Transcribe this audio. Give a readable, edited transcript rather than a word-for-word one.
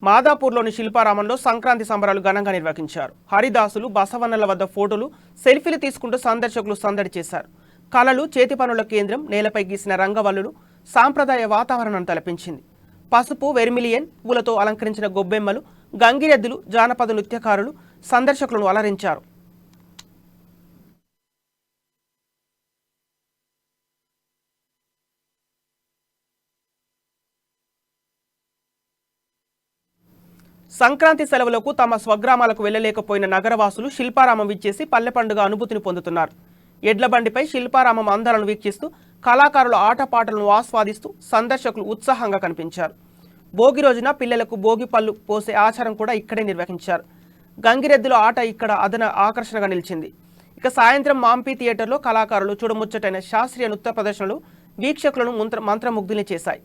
మాదాపూర్లోని శిల్పారామంలో సంక్రాంతి సంబరాలు ఘనంగా నిర్వహించారు. హరిదాసులు, బసవన్నల వద్ద ఫోటోలు, సెల్ఫీలు తీసుకుంటూ సందర్శకులు సందడి చేశారు. కళలు, చేతి పనుల కేంద్రం, నేలపై గీసిన రంగవల్లులు సాంప్రదాయ వాతావరణం తలపించింది. పసుపు, వెర్మిలియన్ పూలతో అలంకరించిన గొబ్బెమ్మలు, గంగిరెద్దులు, జానపద నృత్యకారులు సందర్శకులను అలరించారు. సంక్రాంతి సెలవులకు తమ స్వగ్రామాలకు వెళ్లలేకపోయిన నగరవాసులు శిల్పారామం వీక్షించి పల్లె పండుగ అనుభూతిని పొందుతున్నారు. ఎడ్ల బండిపై శిల్పారామం అందాలను వీక్షిస్తూ కళాకారుల ఆటపాటలను ఆస్వాదిస్తూ సందర్శకులు ఉత్సాహంగా కనిపించారు. భోగి రోజున పిల్లలకు భోగి పళ్ళు పోసే ఆచారం కూడా ఇక్కడే నిర్వహించారు. గంగిరెద్దుల ఆట ఇక్కడ అదన ఆకర్షణగా నిలిచింది. ఇక సాయంత్రం మాంపీ థియేటర్లో కళాకారులు చూడముచ్చటైన శాస్త్రీయ నృత్య ప్రదర్శనలు వీక్షకులను మంత్రముగ్ధుల్ని చేశాయి.